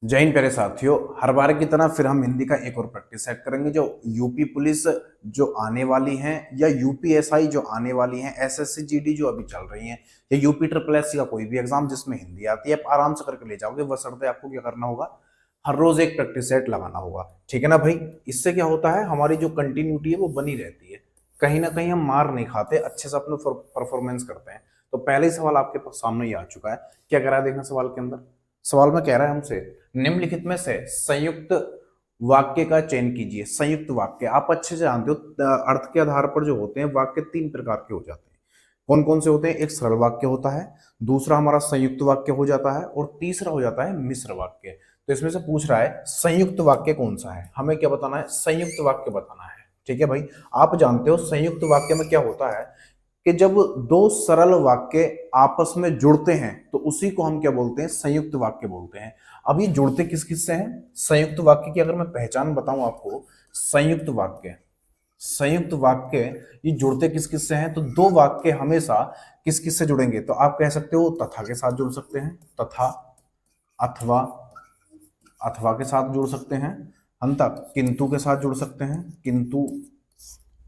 जय हिंद प्यारे साथियों। हर बार की तरह फिर हम हिंदी का एक और प्रैक्टिस सेट करेंगे। जो यूपी पुलिस जो आने वाली हैं या यूपीएसआई जो आने वाली हैं, एसएससी जीडी जो अभी चल रही हैं, या यूपी ट्रिपल एससी का कोई भी एग्जाम जिसमें हिंदी आती है, आप आराम से करके ले जाओगे। बशर्ते आपको क्या करना होगा, हर रोज एक प्रैक्टिस सेट लगाना होगा। ठीक है ना भाई। इससे क्या होता है, हमारी जो कंटिन्यूटी है वो बनी रहती है। कहीं ना कहीं हम मार नहीं खाते, अच्छे से अपने परफॉर्मेंस करते हैं। तो पहले ही सवाल आपके सामने ही आ चुका है। क्या कह रहा है देखना सवाल के अंदर। सवाल में कह रहा है हमसे, निम्नलिखित में से संयुक्त वाक्य का चयन कीजिए। संयुक्त वाक्य आप अच्छे से जानते हो, अर्थ के आधार पर जो होते हैं वाक्य तीन प्रकार के हो जाते हैं। कौन कौन से होते हैं? एक सरल वाक्य होता है, दूसरा हमारा संयुक्त वाक्य हो जाता है, और तीसरा हो जाता है मिश्र वाक्य। तो इसमें से पूछ रहा है संयुक्त वाक्य कौन सा है। हमें क्या बताना है? संयुक्त वाक्य बताना है। ठीक है भाई। आप जानते हो संयुक्त वाक्य में क्या होता है कि जब दो सरल वाक्य आपस में जुड़ते हैं तो उसी को हम क्या बोलते हैं? संयुक्त वाक्य बोलते हैं। अब ये जुड़ते किस किस से हैं? संयुक्त वाक्य की अगर मैं पहचान बताऊं आपको, संयुक्त वाक्य ये जुड़ते किस किस से हैं? तो दो वाक्य हमेशा किस किस से जुड़ेंगे? तो आप कह सकते हो तथा के साथ जुड़ सकते हैं, तथा, अथवा, अथवा के साथ जुड़ सकते हैं, अंत किंतु के साथ जुड़ सकते हैं, किंतु,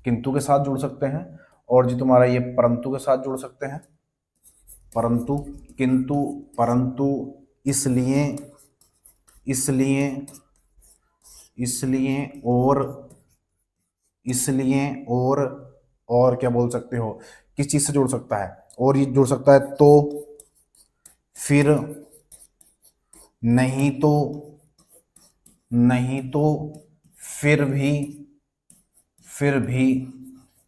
किंतु के साथ जुड़ सकते हैं, और जी तुम्हारा ये परंतु के साथ जुड़ सकते हैं, परंतु, किंतु, परंतु, इसलिए, इसलिए, इसलिए, और क्या बोल सकते हो, किस चीज से जुड़ सकता है? और ये जुड़ सकता है तो, फिर, नहीं तो, नहीं तो, फिर भी, फिर भी।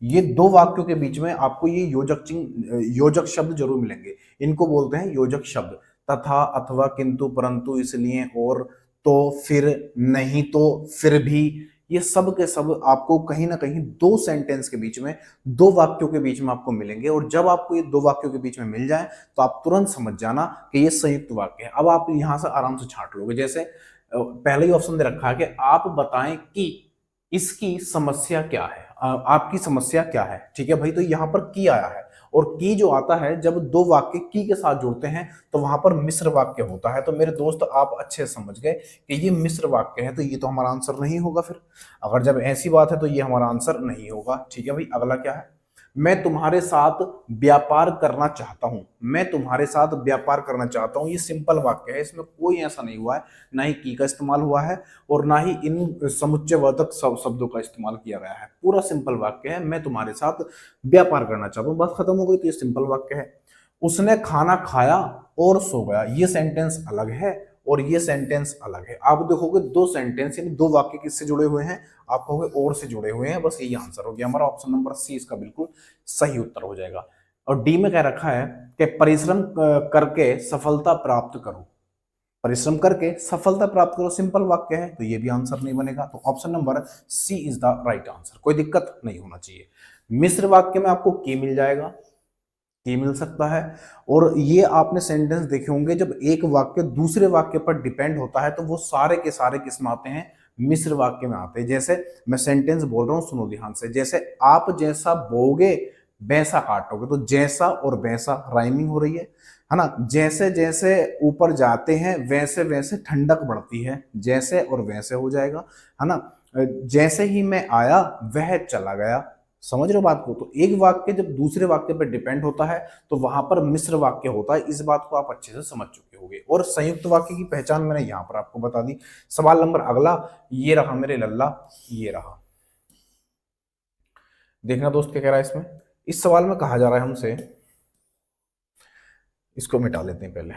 ये दो वाक्यों के बीच में आपको ये योजक शब्द जरूर मिलेंगे। इनको बोलते हैं योजक शब्द। तथा, अथवा, किंतु, परंतु, इसलिए, और, तो, फिर, नहीं तो, फिर भी। ये सब के सब आपको कहीं ना कहीं दो सेंटेंस के बीच में, दो वाक्यों के बीच में आपको मिलेंगे। और जब आपको ये दो वाक्यों के बीच में मिल जाए तो आप तुरंत समझ जाना कि ये संयुक्त वाक्य है। अब आप यहां से आराम से छांट लोगे। जैसे पहले ही ऑप्शन दे रखा है कि आप बताएं कि इसकी समस्या क्या है, आपकी समस्या क्या है। ठीक है भाई। तो यहां पर की आया है, और की जो आता है जब दो वाक्य की के साथ जुड़ते हैं तो वहां पर मिश्र वाक्य होता है। तो मेरे दोस्त आप अच्छे से समझ गए कि ये मिश्र वाक्य है, तो ये तो हमारा आंसर नहीं होगा। फिर अगर जब ऐसी बात है तो ये हमारा आंसर नहीं होगा। ठीक है भाई। अगला क्या है? मैं तुम्हारे साथ व्यापार करना चाहता हूं। मैं तुम्हारे साथ व्यापार करना चाहता हूं, ये सिंपल वाक्य है। इसमें कोई ऐसा नहीं हुआ है, ना ही की का इस्तेमाल हुआ है और ना ही इन समुच्चयवाचक शब्दों का इस्तेमाल किया गया है। पूरा सिंपल वाक्य है, मैं तुम्हारे साथ व्यापार करना चाहता हूं, बात खत्म हो गई। तो ये सिंपल वाक्य है। उसने खाना खाया और सो गया, ये सेंटेंस अलग है और ये सेंटेंस अलग है। आप देखोगे दो सेंटेंस यानी दो वाक्य किससे जुड़े हुए हैं? आप कहोगे और से जुड़े हुए हैं। बस यही आंसर हो गया हमारा। ऑप्शन नंबर सी इसका बिल्कुल सही उत्तर हो जाएगा। और डी में कह रखा है कि परिश्रम करके सफलता प्राप्त करो। परिश्रम करके सफलता प्राप्त करो सिंपल वाक्य है, तो ये भी आंसर नहीं बनेगा। तो option number C is the right answer. कोई दिक्कत नहीं होना चाहिए। मिश्र वाक्य में आपको की मिल जाएगा, की मिल सकता है। और ये आपने सेंटेंस देखे होंगे, जब एक वाक्य दूसरे वाक्य पर डिपेंड होता है तो वो सारे के सारे किस में आते हैं? मिश्र वाक्य में आते हैं। जैसे मैं सेंटेंस बोल रहा हूं, सुनो ध्यान से। जैसे आप जैसा बोगे वैसा काटोगे, तो जैसा और वैसा राइमिंग हो रही है ना। जैसे जैसे ऊपर जाते हैं वैसे वैसे ठंडक बढ़ती है, जैसे और वैसे हो जाएगा, है ना। जैसे ही मैं आया वह चला गया। समझ रहे हो बात को? तो एक वाक्य जब दूसरे वाक्य पर डिपेंड होता है तो वहां पर मिश्र वाक्य होता है। इस बात को आप अच्छे से समझ चुके होंगे। और संयुक्त वाक्य की पहचान मैंने यहां पर आपको बता दी। सवाल नंबर अगला ये रहा मेरे लल्ला, ये रहा। देखना दोस्त क्या कह रहा है इसमें। इस सवाल में कहा जा रहा है हमसे, इसको मिटा लेते हैं पहले।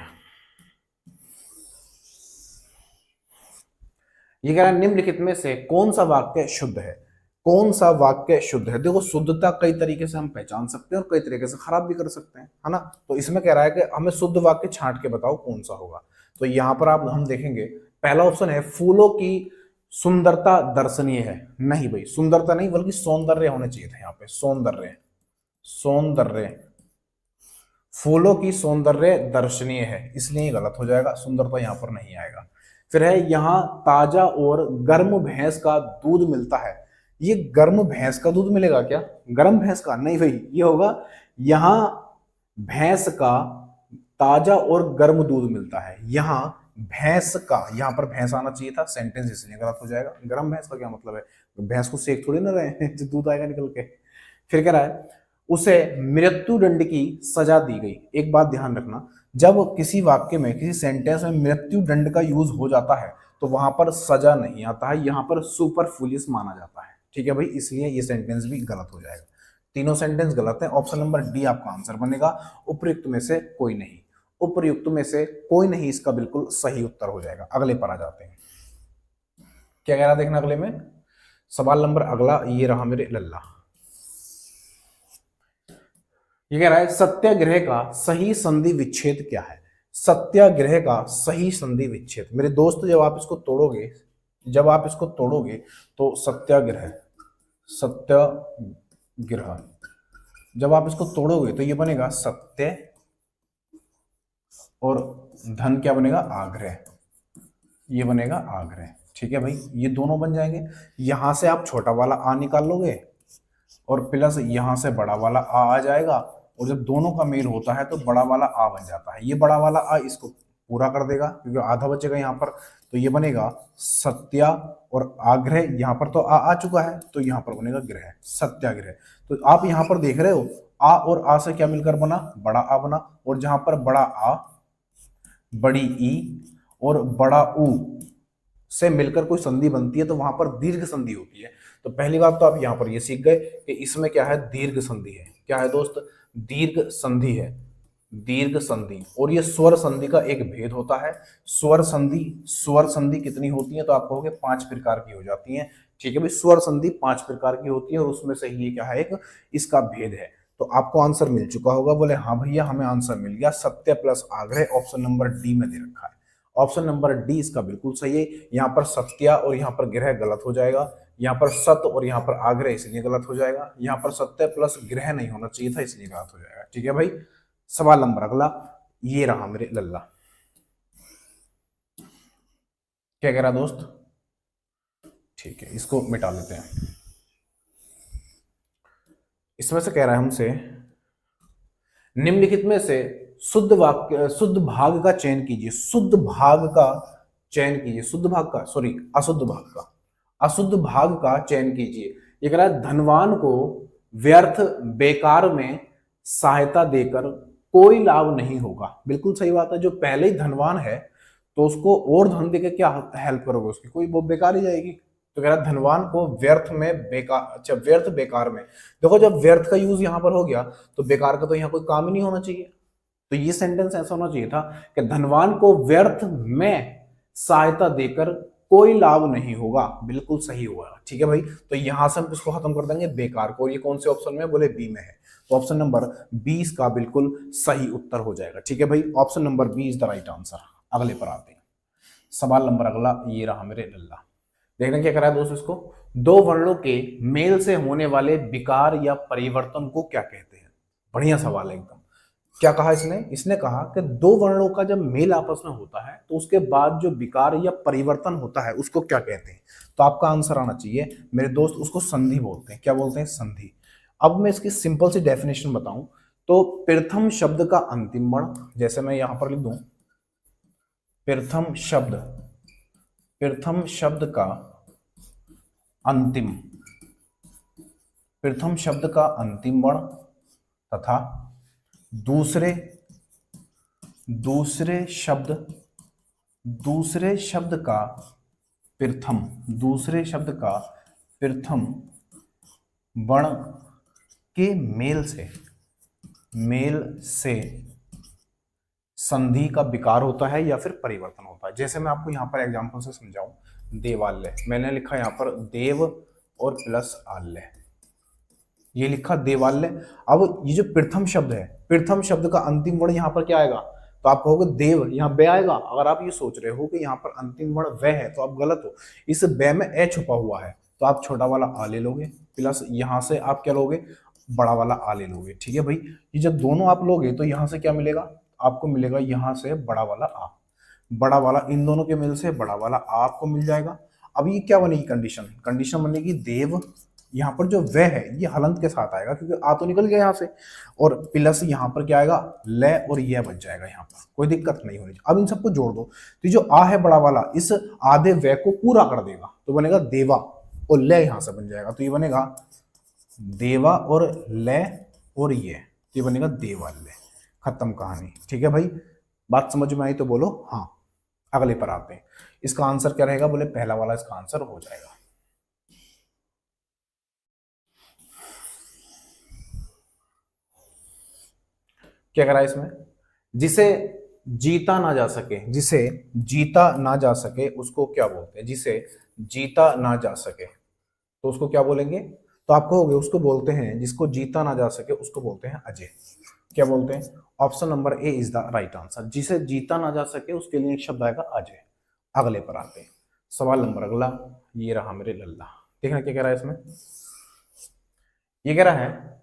ये कह रहा है निम्नलिखित में से कौन सा वाक्य शुद्ध है? कौन सा वाक्य शुद्ध है? देखो शुद्धता कई तरीके से हम पहचान सकते हैं और कई तरीके से खराब भी कर सकते हैं, है ना। तो इसमें कह रहा है कि हमें शुद्ध वाक्य छांट के बताओ कौन सा होगा। तो यहां पर आप हम देखेंगे, पहला ऑप्शन है फूलों की सुंदरता दर्शनीय है। नहीं भाई, सुंदरता नहीं बल्कि सौंदर्य होना चाहिए था यहाँ पे। सौंदर्य, सौंदर्य, फूलों की सौंदर्य दर्शनीय है, इसलिए ये गलत हो जाएगा। सुंदरता यहां पर नहीं आएगा। फिर है यहां ताजा और गर्म भैंस का दूध मिलता है। ये गर्म भैंस का दूध मिलेगा क्या? गर्म भैंस का नहीं भाई, ये होगा यहां भैंस का ताजा और गर्म दूध मिलता है। यहां भैंस का, यहां पर भैंस आना चाहिए था, सेंटेंस इसलिए गलत हो जाएगा। गर्म भैंस का क्या मतलब है, भैंस को सेक थोड़ी ना रहे हैं जो दूध आएगा निकल के। फिर कह रहा है उसे मृत्यु दंड की सजा दी गई। एक बात ध्यान रखना, जब किसी वाक्य में, किसी सेंटेंस में मृत्यु दंड का यूज हो जाता है तो वहां पर सजा नहीं आता है, यहां पर सुपरफ्लुअस माना जाता है। ठीक है भाई, इसलिए ये सेंटेंस भी गलत हो जाएगा। तीनों सेंटेंस गलत है। ऑप्शन नंबर डी आपका आंसर बनेगा, उपर्युक्त में से कोई नहीं। उपर्युक्त में से कोई नहीं इसका बिल्कुल सही उत्तर हो जाएगा। अगले पर आ जाते हैं, क्या कह रहा है देखना अगले में। सवाल नंबर अगला ये रहा मेरे लल्ला। ये कह रहा है सत्याग्रह का सही संधि विच्छेद क्या है। सत्याग्रह का सही संधि विच्छेद, मेरे दोस्त जब आप इसको तोड़ोगे, जब आप इसको तोड़ोगे तो सत्याग्रह, सत्याग्रह जब आप इसको तोड़ोगे तो ये बनेगा सत्य और धन क्या बनेगा, आग्रह। ये बनेगा आग्रह। ठीक है भाई, ये दोनों बन जाएंगे। यहां से आप छोटा वाला आ निकाल लोगे और प्लस यहां से बड़ा वाला आ जाएगा, और जब दोनों का मेल होता है तो बड़ा वाला आ बन जाता है। ये बड़ा वाला आ इसको पूरा कर देगा क्योंकि आधा बचेगा यहाँ पर, तो ये बनेगा सत्या और आग्रह। यहाँ पर तो आ चुका है तो यहाँ पर बनेगा ग्रह, सत्याग्रह। तो आप यहाँ पर देख रहे हो आ और आ से क्या मिलकर बना, बड़ा आ बना, और जहां पर बड़ा आ, बड़ी ई और बड़ा ऊ से मिलकर कोई संधि बनती है तो वहां पर दीर्घ संधि होती है। तो पहली बात तो आप यहां पर ये सीख गए कि इसमें क्या है, दीर्घ संधि है। क्या है दोस्त, दीर्घ संधि है, दीर्घ संधि। और ये स्वर संधि का एक भेद होता है। स्वर संधि, स्वर संधि कितनी होती है तो आप कहोगे 5 प्रकार की हो जाती हैं। ठीक है भाई, स्वर संधि 5 प्रकार की होती है और उसमें से ये क्या है, एक इसका भेद है। तो आपको आंसर मिल चुका होगा, बोले हाँ भैया हमें आंसर मिल गया, सत्य प्लस आग्रह ऑप्शन नंबर डी में दे रखा है। ऑप्शन नंबर डी इसका बिल्कुल सही है। यहाँ पर सत्या और यहाँ पर ग्रह गलत हो जाएगा, यहाँ पर सत और यहाँ पर आग्रह इसलिए गलत हो जाएगा, यहाँ पर सत्य प्लस ग्रह नहीं होना चाहिए था इसलिए गलत हो जाएगा। ठीक है भाई, सवाल नंबर अगला ये रहा मेरे लल्ला। क्या कह रहा दोस्त, ठीक है इसको मिटा लेते हैं। इसमें से कह रहा है हमसे निम्नलिखित में से शुद्ध वाक्य, शुद्ध भाग का चयन कीजिए। शुद्ध भाग का चयन कीजिए, शुद्ध भाग का, सॉरी अशुद्ध भाग का, अशुद्ध भाग का चयन कीजिए। ये कह रहा है धनवान को व्यर्थ बेकार में सहायता देकर कोई लाभ नहीं होगा। बिल्कुल सही बात है, जो पहले ही धनवान है तो उसको और धन देकर क्या हेल्प करोगे उसकी, कोई वो बेकार ही जाएगी। तो कह रहा है धनवान को व्यर्थ में बेकार, अच्छा व्यर्थ बेकार में, देखो जब व्यर्थ का यूज यहां पर हो गया तो बेकार का तो यहाँ कोई काम ही नहीं होना चाहिए। तो ये सेंटेंस ऐसा होना चाहिए था कि धनवान को व्यर्थ में सहायता देकर कोई लाभ नहीं होगा। बिल्कुल सही हुआ। ठीक है भाई, तो यहां से हम इसको खत्म कर देंगे बेकार को। ये कौन से ऑप्शन में, बोले बी में है, तो ऑप्शन नंबर 20 का बिल्कुल सही उत्तर हो जाएगा। ठीक है भाई, option number 20 is the right answer. अगले पर आते हैं, सवाल नंबर अगला ये रहा मेरे लल्ला। देखना क्या करा है दोस्तों, इसको दो वर्णों के मेल से होने वाले विकार या परिवर्तन को क्या कहते हैं। बढ़िया सवाल है एकदम। क्या कहा इसने, इसने कहा कि दो वर्णों का जब मेल आपस में होता है तो उसके बाद जो विकार या परिवर्तन होता है उसको क्या कहते हैं। तो आपका आंसर आना चाहिए मेरे दोस्त, उसको संधि बोलते हैं। क्या बोलते हैं, संधि। अब मैं इसकी सिंपल सी डेफिनेशन बताऊं तो प्रथम शब्द का अंतिम वर्ण, जैसे मैं यहां पर लिख दूं प्रथम शब्द, प्रथम शब्द का अंतिम, प्रथम शब्द का अंतिम वर्ण तथा दूसरे शब्द का प्रथम, दूसरे शब्द का प्रथम वर्ण के मेल से संधि का विकार होता है या फिर परिवर्तन होता है। जैसे मैं आपको यहां पर एग्जांपल से समझाऊं, देवालय, मैंने लिखा यहां पर देव और प्लस आल्य, ये लिखा देवालय। अब ये जो प्रथम शब्द है, प्रथम शब्द का अंतिम वर्ण यहां पर क्या आएगा, तो आप कहोगे देव, यहाँ बे आएगा। अगर आप ये सोच रहे हो कि यहाँ पर अंतिम वर्ण व है तो आप गलत हो, इस बे में ए छुपा हुआ है, तो आप छोटा वाला आ ले लोगे, प्लस यहाँ से आप क्या लोगे, बड़ा वाला आ ले लोगे। ठीक है भाई, ये जब दोनों आप लोगे तो यहाँ से क्या मिलेगा, आपको मिलेगा यहाँ से बड़ा वाला आ, बड़ा वाला, इन दोनों के मिल से बड़ा वाला आ आपको मिल जाएगा। अब ये क्या बनेगी कंडीशन, कंडीशन बनेगी देव यहाँ पर जो वह है ये हलंत के साथ आएगा क्योंकि आ तो निकल गया यहाँ से, और प्लस यहाँ पर क्या आएगा, ले और यह बच जाएगा यहाँ पर, कोई दिक्कत नहीं होनी चाहिए। अब इन सबको जोड़ दो तो जो आ है बड़ा वाला इस आधे वह को पूरा कर देगा तो बनेगा देवा, और ले यहाँ से बन जाएगा तो ये बनेगा देवा और ले और ये बनेगा देवा ले। खत्म कहानी। ठीक है भाई, बात समझ में आई तो बोलो हाँ। अगले पर आते हैं, इसका आंसर क्या रहेगा, बोले पहला वाला इसका आंसर हो जाएगा। क्या करा इसमें, जिसे जीता ना जा सके, जिसे जीता ना जा सके उसको क्या बोलते हैं, जिसे जीता ना जा सके तो उसको क्या बोलेंगे, तो आप कहोगे उसको बोलते हैं, जिसको जीता ना जा सके उसको बोलते हैं अजय। क्या बोलते हैं, option number A is the right answer. जिसे जीता ना जा सके उसके लिए एक शब्द आएगा अजय। अगले पर आते हैं, सवाल नंबर अगला, ये रहा मेरे लल्ला। देखना क्या कह रहा है इसमें, ये कह रहा है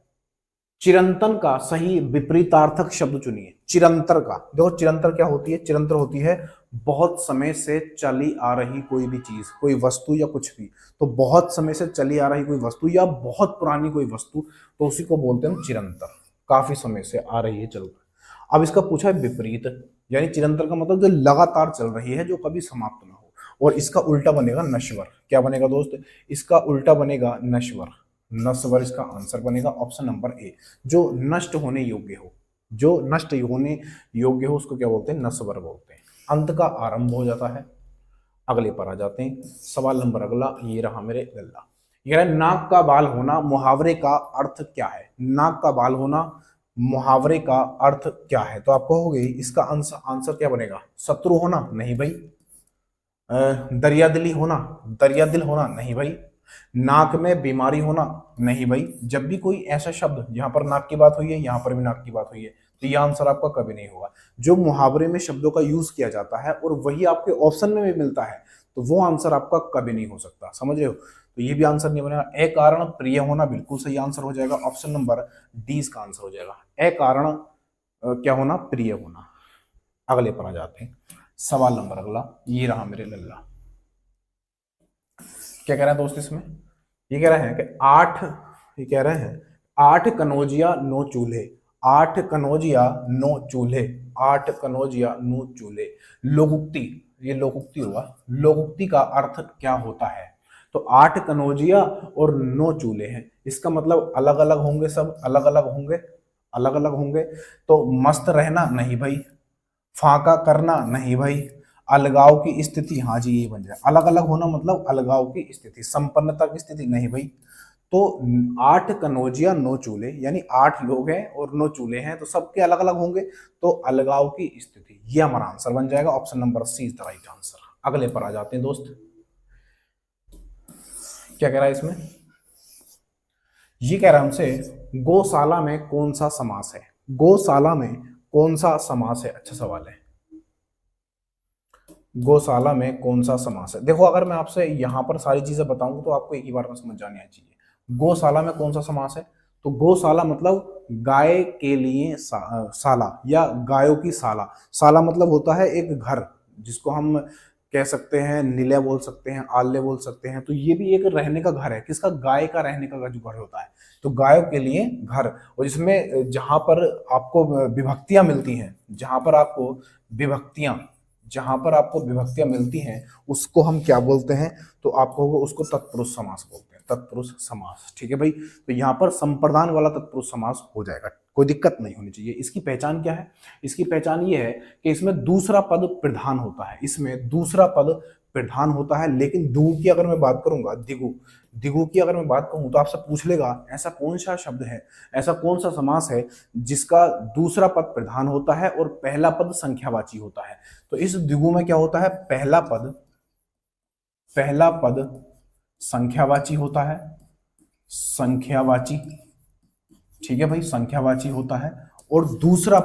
चिरंतन का सही विपरीतार्थक शब्द चुनिए। चिरंतर का, देखो चिरंतर क्या होती है, चिरंतर होती है बहुत समय से चली आ रही कोई भी चीज, कोई वस्तु या कुछ भी, तो बहुत समय से चली आ रही कोई वस्तु या बहुत पुरानी कोई वस्तु, तो उसी को बोलते हैं चिरंतर, काफी समय से आ रही है, चल रही है। अब इसका पूछा है विपरीत, यानी चिरंतर का मतलब जो लगातार चल रही है, जो कभी समाप्त ना हो, और इसका उल्टा बनेगा नश्वर। क्या बनेगा दोस्त, इसका उल्टा बनेगा नश्वर। नश्वर इसका आंसर बनेगा ऑप्शन नंबर ए, जो नष्ट होने योग्य हो, जो नष्ट होने योग्य हो उसको क्या बोलते हैं, नश्वर बोलते हैं। अंत का आरंभ हो जाता है। अगले पर आ जाते हैं, सवाल नंबर अगला, ये रहा मेरे लल्ला। ये रहा नाक का बाल होना मुहावरे का अर्थ क्या है। नाक का बाल होना मुहावरे का अर्थ क्या है, तो आप कहोगे इसका आंसर क्या बनेगा, शत्रु होना, नहीं भाई। दरियादिली होना, दरियादिल होना, नहीं भाई। नाक में बीमारी होना, नहीं भाई। जब भी कोई ऐसा शब्द, यहाँ पर नाक की बात हुई है, यहाँ पर भी नाक की बात हुई है, तो यह आंसर आपका कभी नहीं होगा। जो मुहावरे में शब्दों का यूज किया जाता है और वही आपके ऑप्शन में भी मिलता है, तो वो आंसर आपका कभी नहीं हो सकता, समझ रहे हो। तो ये भी आंसर नहीं बनेगा। ए कारण प्रिय होना बिल्कुल सही आंसर हो जाएगा, ऑप्शन नंबर डी इसका आंसर हो जाएगा। ए कारण क्या होना, प्रिय होना। अगले पर आ जाते हैं, सवाल नंबर अगला, ये रहा मेरे लल्ला। क्या कह रहा है दोस्त इसमें, ये कह रहे हैं कि ये कह रहे हैं 8 कनौजिया 9 चूल्हे, 8 कनौजिया 9 चूल्हे, 8 कनौजिया 9 चूल्हे। लोकोक्ति, ये लोकोक्ति हुआ, लोकोक्ति का अर्थ क्या होता है, तो 8 कनौजिया और 9 चूल्हे हैं, इसका मतलब अलग अलग होंगे, सब अलग अलग होंगे, अलग अलग होंगे। तो मस्त रहना, नहीं भाई। फाका करना, नहीं भाई। अलगाव की स्थिति, हाँ जी ये बन जाए। अलग अलग होना मतलब अलगाव की स्थिति, संपन्नता की स्थिति, नहीं भाई। तो 8 कनौजिया 9 चूल्हे, यानी 8 लोग हैं और 9 चूल्हे हैं, तो सबके अलग अलग होंगे, तो अलगाव की स्थिति, ये हमारा आंसर बन जाएगा। Option number C is the right answer. अगले पर आ जाते हैं दोस्त, क्या कह रहा है इसमें, ये कह रहा है हमसे गौशाला में कौन सा समास है। गौशाला में कौन सा समास है, अच्छा सवाल है। गौशाला में कौन सा समास है, देखो अगर मैं आपसे यहां पर सारी चीजें बताऊं तो आपको एक ही बार में समझ जानी चाहिए। गौशाला में कौन सा समास है, तो गौशाला मतलब गाय के लिए शाला या गायों की शाला। शाला मतलब होता है एक घर, जिसको हम कह सकते हैं निलय बोल सकते हैं, आल्य बोल सकते हैं। तो ये भी एक रहने का घर है, किसका, गाय का रहने का जो घर होता है, तो गायों के लिए घर, और इसमें जहां पर आपको विभक्तियां मिलती हैं, जहां पर आपको विभक्तियां मिलती हैं उसको हम क्या बोलते हैं, तो आपको उसको तत्पुरुष समास बोलते हैं, तत्पुरुष समास। ठीक है भाई, तो यहाँ पर संप्रदान वाला तत्पुरुष समास हो जाएगा, कोई दिक्कत नहीं होनी चाहिए। इसकी पहचान क्या है, इसकी पहचान ये है कि इसमें दूसरा पद प्रधान होता है, इसमें दूसरा पद प्रधान होता है। लेकिन द्विगु की अगर मैं बात करूंगा, द्विगु की अगर मैं बात कहूं तो आपसे पूछ लेगा ऐसा कौन सा शब्द है, ऐसा कौन सा समास है जिसका दूसरा पद प्रधान होता है और पहला पद संख्यावाची होता है। तो इस द्विगु में क्या होता है, पहला पद संख्यावाची होता है, संख्यावाची। ठीक है भाई, संख्यावाची होता है, और दूसरा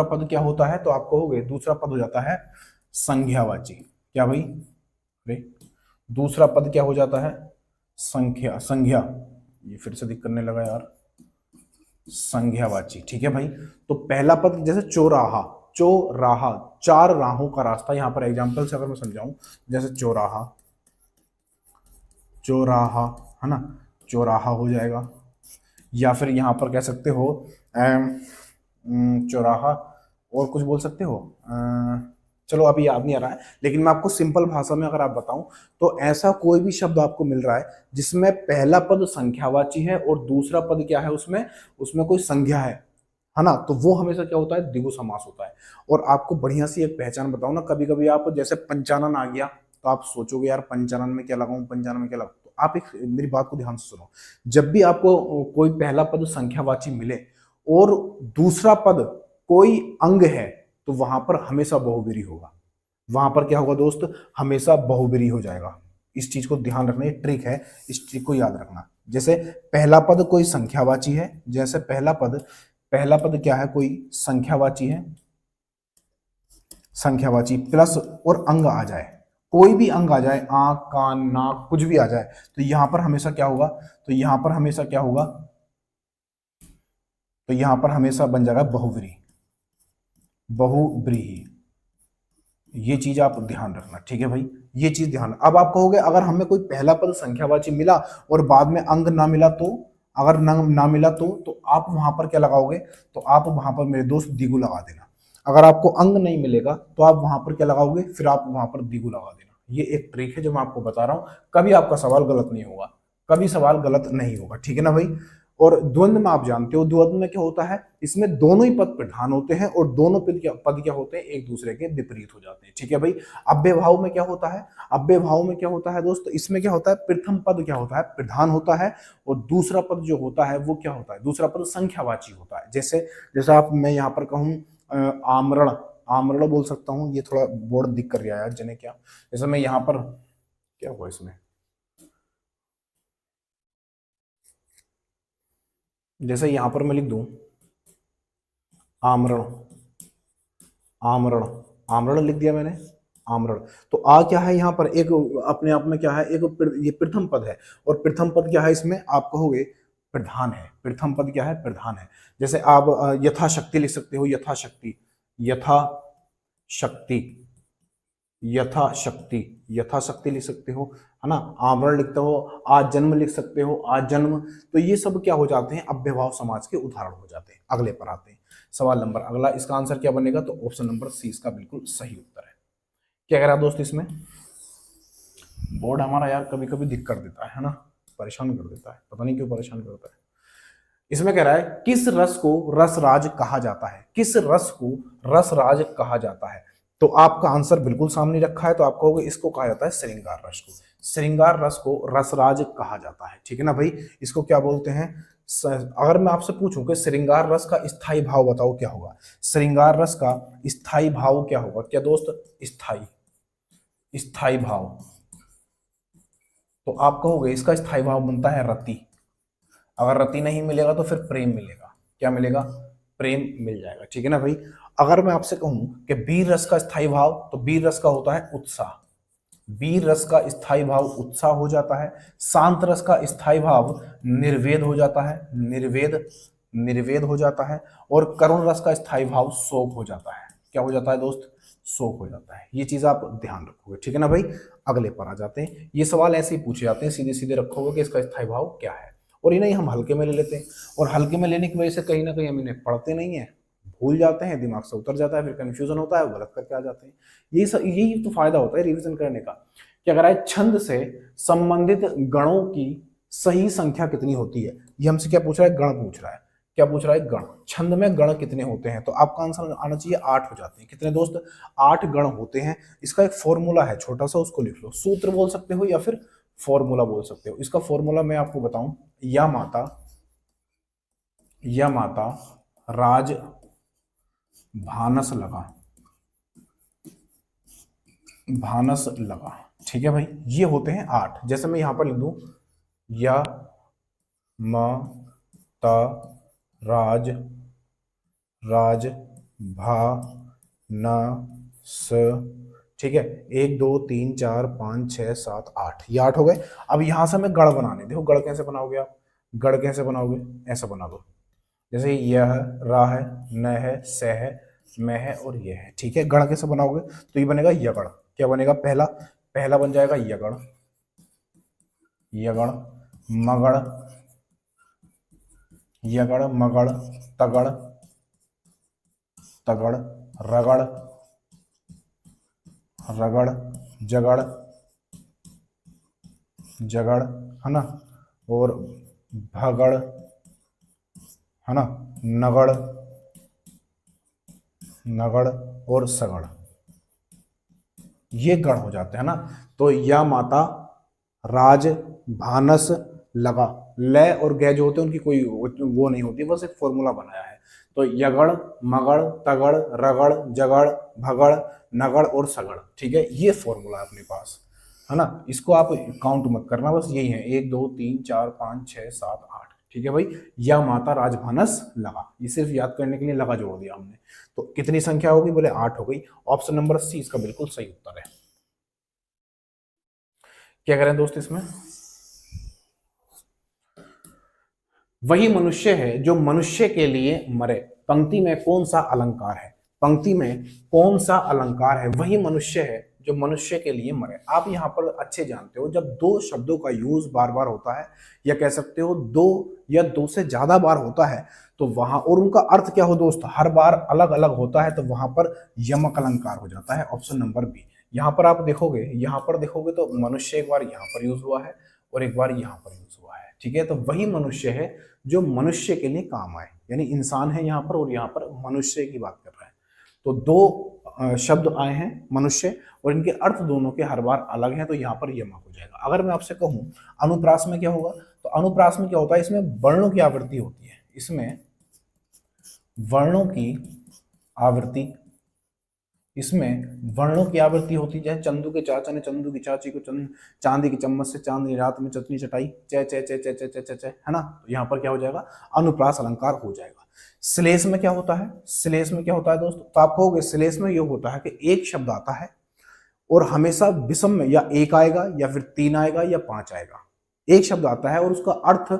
पद क्या होता है, तो आप कहोगे दूसरा पद हो जाता है संज्ञावाची। क्या भाई, अरे दूसरा पद क्या हो जाता है, संज्ञा, ये फिर से दिक्कत करने लगा यार, संज्ञावाची। ठीक है भाई, तो पहला पद जैसे चौराहा, 4 राहों का रास्ता, यहां पर एग्जांपल से अगर मैं समझाऊं, जैसे चौराहा, चौराहा, है ना, चौराहा हो जाएगा। या फिर यहाँ पर कह सकते हो चौराहा, और कुछ बोल सकते हो। चलो अभी याद नहीं आ रहा है, लेकिन मैं आपको सिंपल भाषा में अगर आप बताऊं तो ऐसा कोई भी शब्द आपको मिल रहा है जिसमें पहला पद संख्यावाची है और दूसरा पद क्या है, उसमें उसमें कोई संज्ञा है ना, तो वो हमेशा क्या होता है, द्विगु समास होता है। और आपको बढ़िया सी एक पहचान बताऊं ना, कभी कभी आप जैसे पंचानन आ गया तो आप सोचोगे यार पंचानन में क्या लगाऊं, पंचानन में क्या लगाऊं, तो आप एक मेरी बात को ध्यान से सुनो। जब भी आपको कोई पहला पद संख्यावाची मिले और दूसरा पद कोई अंग है, तो वहां पर हमेशा बहुब्रीहि होगा। वहां पर क्या होगा दोस्त, हमेशा बहुब्रीहि हो जाएगा। इस चीज को ध्यान रखना, ये ट्रिक है, इस चीज को याद रखना। जैसे पहला पद कोई संख्यावाची है, जैसे पहला पद क्या है, कोई संख्यावाची है, संख्यावाची प्लस और अंग आ जाए, कोई भी अंग आ जाए, आंख कान नाक कुछ भी आ जाए, तो यहां पर हमेशा क्या होगा, तो यहां पर हमेशा क्या होगा, तो यहां पर हमेशा बन जाएगा बहुव्रीहि, बहुव्रीहि। ये चीज आप ध्यान रखना, ठीक है भाई, ये चीज ध्यान। अब आप कहोगे अगर हमें कोई पहला पद संख्यावाची मिला और बाद में अंग ना मिला तो, अगर ना मिला तो आप वहां पर क्या लगाओगे, तो आप वहां पर मेरे दोस्त द्विगु लगा देना। अगर आपको अंग नहीं मिलेगा तो आप वहां पर क्या लगाओगे, फिर आप वहां पर द्विगु लगा देना। ये एक ट्रिक है जो मैं आपको बता रहा हूं, कभी आपका सवाल गलत नहीं होगा, कभी सवाल गलत नहीं होगा, ठीक है ना भाई। और द्वंद्व में आप जानते हो, द्वंद्व में क्या होता है, इसमें दोनों ही पद प्रधान होते हैं और दोनों पद क्या होते हैं, एक दूसरे के विपरीत हो जाते हैं, ठीक है भाई। अव्यय भाव में क्या होता है, अव्यय भाव में क्या होता है दोस्त, इसमें क्या होता है, प्रथम पद क्या होता है, प्रधान होता है, और दूसरा पद जो होता है वो क्या होता है, दूसरा पद संख्यावाची होता है। जैसे जैसे आप मैं यहाँ पर कहूँ आमरण, आमरण बोल सकता हूँ, ये थोड़ा बोर्ड दिख कर रहा है जने क्या, जैसे मैं यहाँ पर क्या हुआ इसमें, जैसे यहां पर मैं लिख दूं आमरण, आमरण, आमरण लिख दिया मैंने, आमरण। तो आ क्या है यहाँ पर, एक अपने आप में क्या है, एक ये प्रथम पद है, और प्रथम पद क्या है इसमें, आप कहोगे प्रधान है, प्रथम पद क्या है, प्रधान है। जैसे आप यथाशक्ति लिख सकते हो, यथाशक्ति, यथाशक्ति, यथाशक्ति, यथाशक्ति लिख सकते हो, है ना। आवरण लिखते हो, आज जन्म लिख सकते हो, आज जन्म। तो ये सब क्या हो जाते हैं, अव्ययभाव समाज के उदाहरण हो जाते हैं। अगले पर आते हैं, सवाल नंबर अगला, इसका आंसर क्या बनेगा, तो ऑप्शन नंबर सी इसका बिल्कुल सही उत्तर है। क्या कह रहा है दोस्त, इसमें बोर्ड हमारा यार कभी कभी दिक्कत कर देता है ना, परेशान कर देता है, पता नहीं क्यों परेशान करता है। इसमें कह रहा है किस रस को रसराज कहा जाता है, किस रस को रसराज कहा जाता है। तो आपका आंसर बिल्कुल सामने रखा है, तो आप कहोगे इसको कहा जाता है श्रृंगार रस को, श्रृंगार रस को रसराज कहा जाता है, ठीक है ना भाई। इसको क्या बोलते हैं, अगर मैं आपसे पूछूं कि श्रृंगार रस का स्थायी भाव बताओ क्या होगा, श्रृंगार रस का स्थायी भाव क्या होगा, क्या दोस्त, स्थायी, स्थायी भाव। तो आप कहोगे इसका स्थायी भाव बनता है रति। अगर रति नहीं मिलेगा तो फिर प्रेम मिलेगा, क्या मिलेगा, प्रेम मिल जाएगा, ठीक है ना भाई। अगर मैं आपसे कहूं कि वीर रस का स्थायी भाव, तो वीर रस का होता है उत्साह, वीर रस का स्थायी भाव उत्साह हो जाता है। शांत रस का स्थायी भाव निर्वेद हो जाता है, निर्वेद, निर्वेद हो जाता है। और करुण रस का स्थायी भाव शोक हो जाता है, क्या हो जाता है दोस्त, शोक हो जाता है। ये चीज आप ध्यान रखोगे, ठीक है ना भाई। अगले पर आ जाते हैं, ये सवाल ऐसे ही पूछे जाते हैं, सीधे सीधे रखोगे कि इसका स्थायी भाव क्या है, और इन्हें हम हल्के में ले लेते हैं, और हल्के में लेने की वजह से कहीं ना कहीं हम इन्हें पढ़ते नहीं है, भूल जाते हैं, दिमाग से उतर जाता है, फिर कंफ्यूजन होता है, गलत करके आ जाते हैं। यही तो फायदा होता है रिवीजन करने का। क्या कह रहा है, छंद से संबंधित गणों की सही संख्या कितनी होती है, ये हमसे क्या पूछ रहा है, गण पूछ रहा है, क्या पूछ रहा है, गण। छंद में गण कितने होते हैं, तो आपका आंसर आना चाहिए 8 हो जाते हैं। कितने दोस्त, 8 गण होते हैं। इसका एक फॉर्मूला है छोटा सा, उसको लिख लो, सूत्र बोल सकते हो या फिर फॉर्मूला बोल सकते हो। इसका फॉर्मूला मैं आपको बताऊं, या माता, या माता राज भानस लगा, भानस लगा, ठीक है भाई। ये होते हैं 8। जैसे मैं यहां पर लिख दूं, या माता राज, राज भानस, ठीक है। 1 2 3 4 5 6 7 8, ये 8 हो गए। अब यहां से हमें गढ़ बनाने, देखो गढ़ कैसे बनाओगे आप, गढ़ कैसे बनाओगे, ऐसा बना दो, जैसे यह रा है, न है, स है, मैं है, और ये है, ठीक है। गढ़ कैसे बनाओगे, तो ये बनेगा यगढ़, क्या बनेगा, पहला पहला बन जाएगा यगढ़, यगड़, मगड़, यगड़, मगड़, तगड़, तगड़, रगड़, रगड़, जगड़, जगड़, है ना, और भगड़, है ना, नगड़, नगड़ और सगड़, ये गण हो जाते हैं ना। तो या माता, राज, भानस, लगा, लय और गय जो होते हैं उनकी कोई वो नहीं होती, बस एक फॉर्मूला बनाया है। तो यगड़, मगड़, तगड़, रगड़, जगड़, भगड़, नगड़ और सगड़, ठीक है, ये फॉर्मूला है अपने पास, है ना। इसको आप काउंट मत करना, बस यही है 1 2 3 4 5 6 7 8, ठीक है भाई। या माता, राजभानस, लगा, ये सिर्फ याद करने के लिए लगा जोड़ दिया हमने। तो कितनी संख्या होगी, बोले 8 हो गई। ऑप्शन नंबर सी इसका बिल्कुल सही उत्तर है। क्या करें दोस्त इसमें, वही मनुष्य है जो मनुष्य के लिए मरे, पंक्ति में कौन सा अलंकार है, पंक्ति में कौन सा अलंकार है, वही मनुष्य है जो मनुष्य के लिए मरे। आप यहां पर अच्छे जानते हो, जब दो शब्दों का यूज बार बार होता है, या कह सकते हो दो या दो से ज्यादा बार होता है, तो वहां, और उनका अर्थ क्या हो दोस्त, हर बार अलग अलग होता है, तो वहां पर यमक अलंकार हो जाता है। Option number B. यहां पर आप देखोगे, यहां पर देखोगे तो मनुष्य एक बार यहां पर यूज हुआ है और एक बार यहां पर यूज हुआ है, ठीक है। तो वही मनुष्य है जो मनुष्य के लिए काम आए, यानी इंसान है यहाँ पर और यहाँ पर मनुष्य की बात कर रहा है। तो दो शब्द आए हैं मनुष्य, और इनके अर्थ दोनों के हर बार अलग हैं, तो यहाँ पर यमक हो जाएगा। अगर मैं आपसे कहूं अनुप्रास में क्या होगा, तो अनुप्रास में क्या होता है, इसमें वर्णों की आवृत्ति होती है, इसमें वर्णों की आवृत्ति, इसमें वर्णों की आवृत्ति होती है। चंदू के चाचा ने चंदू की चाची को चांदी की चम्मच से चांदनी रात में चटनी चटाई, चे चे चे चे चे चे चे चे, है ना। तो यहाँ पर क्या हो जाएगा, अनुप्रास अलंकार हो जाएगा। श्लेष में क्या होता है, श्लेष में क्या होता है दोस्तों, तो आप कहोगे श्लेष में ये होता है कि एक शब्द आता है और हमेशा विषम में या एक आएगा या फिर 3 आएगा या 5 आएगा। एक शब्द आता है और उसका अर्थ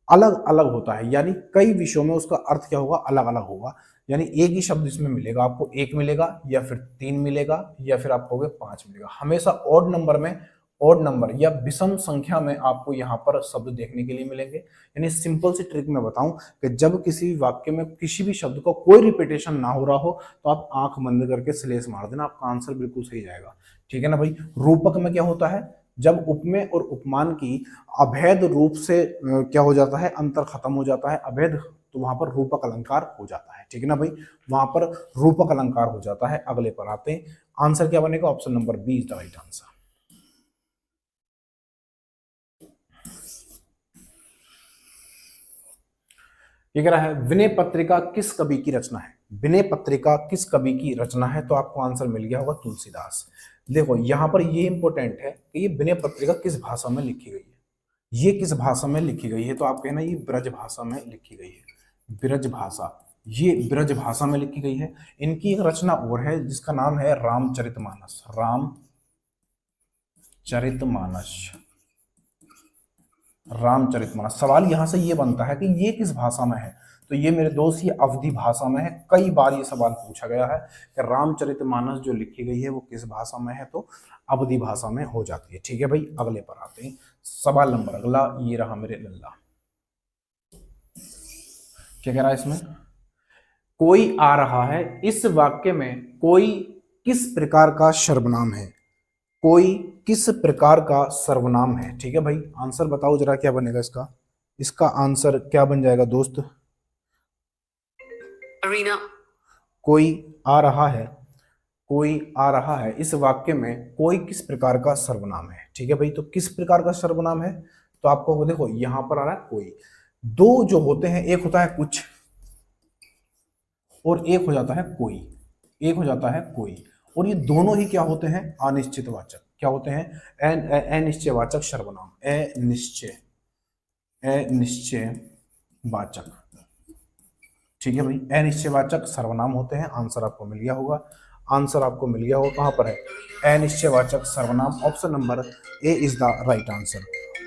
अलग अलग होता है, यानी कई विषयों में उसका अर्थ क्या होगा, अलग अलग होगा। यानी एक ही शब्द इसमें मिलेगा आपको, 1 मिलेगा या फिर 3 मिलेगा या फिर आप कहोगे 5 मिलेगा। हमेशा ऑड नंबर में, ऑड नंबर या विषम संख्या में आपको यहाँ पर शब्द देखने के लिए मिलेंगे। यानी सिंपल सी ट्रिक में बताऊं कि जब किसी वाक्य में किसी भी शब्द का कोई रिपीटेशन ना हो रहा हो, तो आप आंख बंद करके स्लेश मार देना, आपका आंसर बिल्कुल सही जाएगा, ठीक है ना भाई। रूपक में क्या होता है, जब उपमेय और उपमान की अभेद रूप से क्या हो जाता है, अंतर खत्म हो जाता है, अभेद, तो वहां पर रूपक अलंकार हो जाता है, ठीक है ना भाई। वहां पर रूपक अलंकार हो जाता है। अगले पर आते हैं, आंसर क्या बनेगा, option number B is the right answer. ये कह रहा है विनय पत्रिका किस कवि की रचना है, विनय पत्रिका किस कवि की रचना है, तो आपको आंसर मिल गया होगा तुलसीदास। देखो यहां पर ये इंपॉर्टेंट है कि ये विनय पत्रिका किस भाषा में लिखी गई है, ये किस भाषा में लिखी गई है, तो आप कहना ये ब्रज भाषा में लिखी गई है, ब्रज भाषा, ये ब्रज भाषा में लिखी गई है। इनकी एक रचना और है जिसका नाम है रामचरितमानस, रामचरितमानस, रामचरितमानस। सवाल यहां से ये बनता है कि ये किस भाषा में है, तो ये मेरे दोस्त ये अवधी भाषा में है। कई बार ये सवाल पूछा गया है कि रामचरितमानस जो लिखी गई है वो किस भाषा में है, तो अवधी भाषा में हो जाती है, ठीक है भाई। अगले पर आते हैं, सवाल नंबर अगला ये रहा मेरे लल्ला। क्या कह रहा है इसमें, कोई आ रहा है, इस वाक्य में कोई किस प्रकार का सर्वनाम है, कोई किस प्रकार का सर्वनाम है, ठीक है भाई। आंसर बताओ जरा क्या बनेगा इसका, इसका आंसर क्या बन जाएगा दोस्त, अरीना। कोई आ रहा है, कोई आ रहा है, इस वाक्य में कोई किस प्रकार का सर्वनाम है, ठीक है भाई। तो किस प्रकार का सर्वनाम है, तो आपको देखो यहां पर आ रहा है कोई, दो जो होते हैं, एक होता है कुछ और एक हो जाता है कोई, एक हो जाता है कोई, और ये दोनों ही क्या होते हैं, अनिश्चितवाचक, क्या होते हैं, अनिश्चयवाचक सर्वनाम, अनिश्चयवाचक, ठीक है भाई, अनिश्चयवाचक सर्वनाम होते हैं। आंसर आपको मिल गया होगा, आंसर आपको मिल गया होगा कहां पर है, अनिश्चयवाचक सर्वनाम। Option number A is the right answer,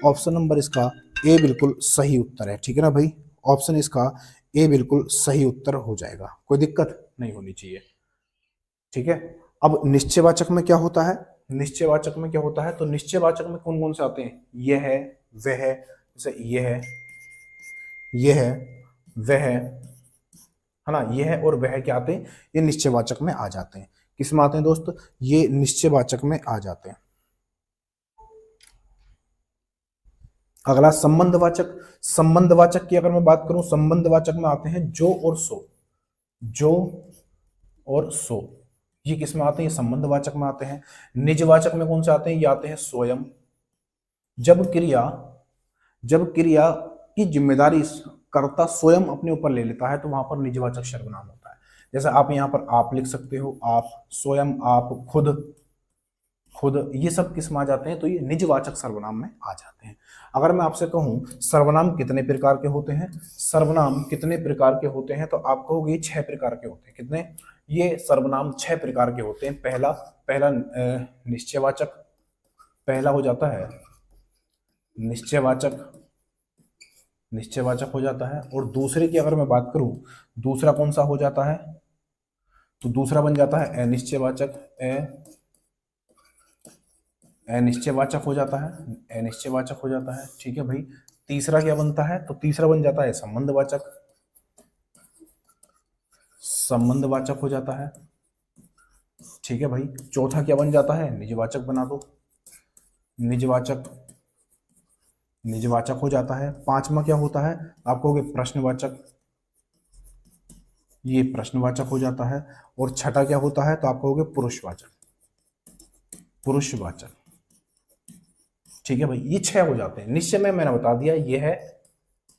option number इसका ए बिल्कुल सही उत्तर है, ठीक है ना भाई। ऑप्शन इसका ए बिल्कुल सही उत्तर हो जाएगा, कोई दिक्कत नहीं होनी चाहिए, ठीक है। अब निश्चयवाचक में क्या होता है, निश्चयवाचक में क्या होता है, तो निश्चयवाचक में कौन कौन से आते हैं, यह है, वह, जैसे ये है, वह है ना, यह और वह क्या आते हैं, ये निश्चयवाचक में आ जाते हैं। किस में आते हैं दोस्त, ये निश्चयवाचक में आ जाते हैं। अगला संबंधवाचक। संबंधवाचक की अगर मैं बात करूं, संबंधवाचक में आते हैं जो और सो। जो और सो ये किस में आते हैं, ये संबंधवाचक में आते हैं। निजवाचक में कौन से आते हैं, ये आते हैं स्वयं। जब क्रिया की जिम्मेदारी कर्ता स्वयं अपने ऊपर ले लेता है तो वहां पर निजवाचक सर्वनाम होता है। जैसे आप यहां पर आप लिख सकते हो, आप, स्वयं, आप, खुद, ये सब किस में आ जाते हैं, तो ये निजवाचक सर्वनाम में आ जाते हैं। अगर मैं आपसे कहूं सर्वनाम कितने प्रकार के होते हैं, सर्वनाम कितने प्रकार के होते हैं, तो आप कहोगे 6 प्रकार के होते हैं। कितने, ये सर्वनाम 6 प्रकार के होते हैं। पहला निश्चयवाचक, पहला हो जाता है निश्चयवाचक हो जाता है। और दूसरे की अगर मैं बात करूं, दूसरा कौन सा हो जाता है, तो दूसरा बन जाता है अनिश्चयवाचक। अनिश्चयवाचक हो जाता है, ठीक है भाई। तीसरा क्या बनता है, तो तीसरा बन जाता है संबंधवाचक हो जाता है, ठीक है भाई। चौथा क्या बन जाता है, निजवाचक बना दो, निजवाचक हो जाता है। पांचवा क्या होता है, आप कहोगे प्रश्नवाचक, ये प्रश्नवाचक हो जाता है। और छठा क्या होता है, तो आप कहोगे पुरुषवाचक, ठीक है भाई। ये 6 हो जाते हैं। निश्चय में मैंने बता दिया, ये है